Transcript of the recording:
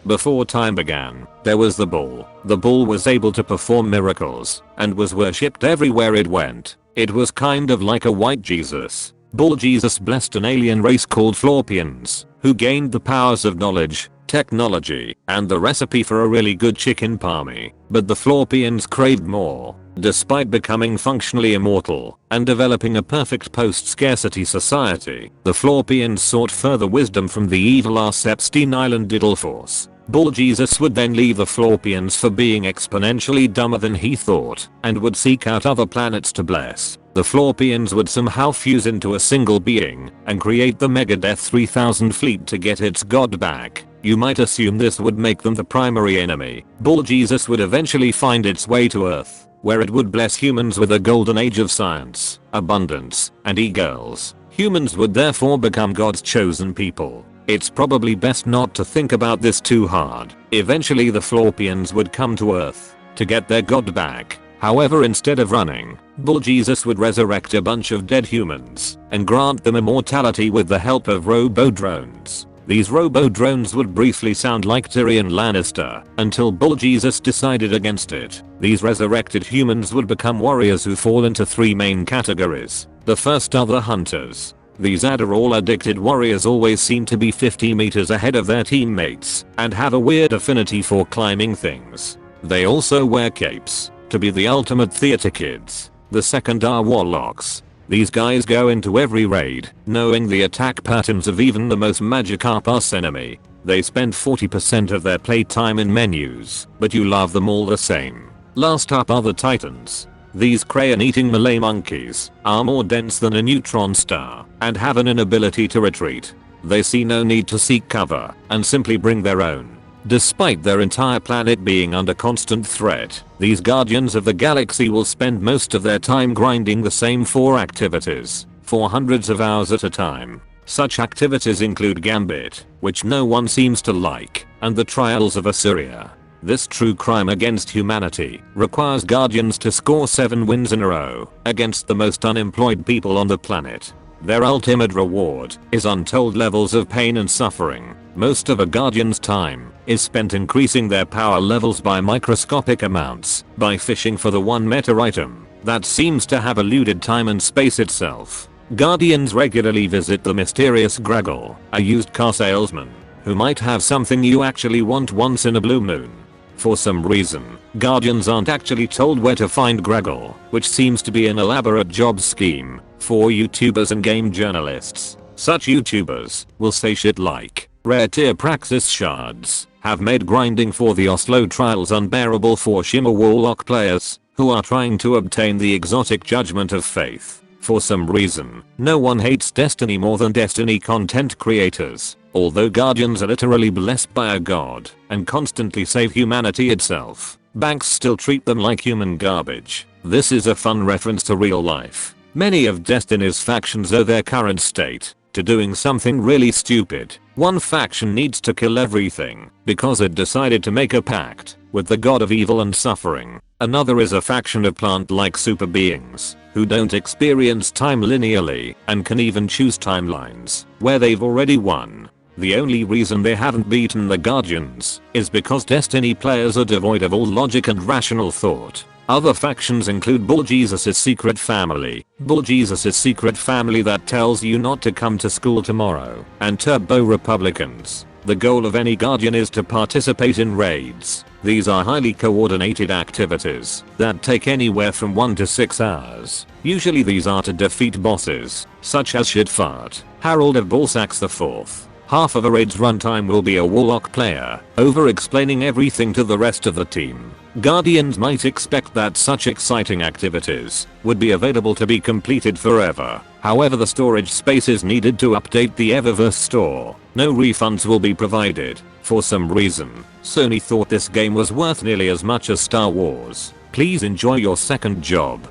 Before time began, there was the bull. The bull was able to perform miracles and was worshipped everywhere it went. It was kind of like a white Jesus. Bull Jesus blessed an alien race called Florpians, who gained the powers of knowledge, technology, and the recipe for a really good chicken palmy. But the Florpians craved more. Despite becoming functionally immortal and developing a perfect post-scarcity society, the Florpians sought further wisdom from the evil Ars Epstein Island Diddle Force. Bull Jesus would then leave the Florpians for being exponentially dumber than he thought and would seek out other planets to bless. The Florpians would somehow fuse into a single being and create the Megadeth 3000 fleet to get its god back. You might assume this would make them the primary enemy. Bull Jesus would eventually find its way to Earth, where it would bless humans with a golden age of science, abundance, and e-girls. Humans would therefore become God's chosen people. It's probably best not to think about this too hard. Eventually the Florpians would come to Earth to get their god back. However, instead of running, Bull Jesus would resurrect a bunch of dead humans and grant them immortality with the help of robo-drones. These robo-drones would briefly sound like Tyrion Lannister until Bull Jesus decided against it. These resurrected humans would become warriors who fall into three main categories. The first are the hunters. These Adderall addicted warriors always seem to be 50 meters ahead of their teammates and have a weird affinity for climbing things. They also wear capes to be the ultimate theater kids. The second are warlocks. These guys go into every raid, knowing the attack patterns of even the most Magikarp enemy. They spend 40% of their playtime in menus, but you love them all the same. Last up are the titans. These crayon-eating Malay monkeys are more dense than a neutron star and have an inability to retreat. They see no need to seek cover and simply bring their own. Despite their entire planet being under constant threat, these guardians of the galaxy will spend most of their time grinding the same 4 activities for hundreds of hours at a time. Such activities include Gambit, which no one seems to like, and the Trials of Assyria. This true crime against humanity requires guardians to score 7 wins in a row against the most unemployed people on the planet. Their ultimate reward is untold levels of pain and suffering. Most of a guardian's time is spent increasing their power levels by microscopic amounts by fishing for the one meta item that seems to have eluded time and space itself. Guardians regularly visit the mysterious Graggle, a used car salesman who might have something you actually want once in a blue moon. For some reason, guardians aren't actually told where to find Graggle, which seems to be an elaborate job scheme for YouTubers and game journalists. Such YouTubers will say shit like, rare tier Praxis shards have made grinding for the Oslo trials unbearable for Shimmer Warlock players who are trying to obtain the exotic judgment of faith. For some reason, no one hates Destiny more than Destiny content creators. Although guardians are literally blessed by a god and constantly save humanity itself, banks still treat them like human garbage. This is a fun reference to real life. Many of Destiny's factions owe their current state to doing something really stupid. One faction needs to kill everything because it decided to make a pact with the god of evil and suffering. Another is a faction of plant-like super beings who don't experience time linearly and can even choose timelines where they've already won. The only reason they haven't beaten the Guardians is because Destiny players are devoid of all logic and rational thought. Other factions include Bull Jesus' secret family. Bull Jesus' secret family that tells you not to come to school tomorrow. And Turbo Republicans. The goal of any Guardian is to participate in raids. These are highly coordinated activities that take anywhere from 1 to 6 hours. Usually these are to defeat bosses, such as Shitfart, Harold of Ballsacks IV. Half of a raid's runtime will be a Warlock player over-explaining everything to the rest of the team. Guardians might expect that such exciting activities would be available to be completed forever. However, the storage space is needed to update the Eververse store. No refunds will be provided. For some reason, Sony thought this game was worth nearly as much as Star Wars. Please enjoy your second job.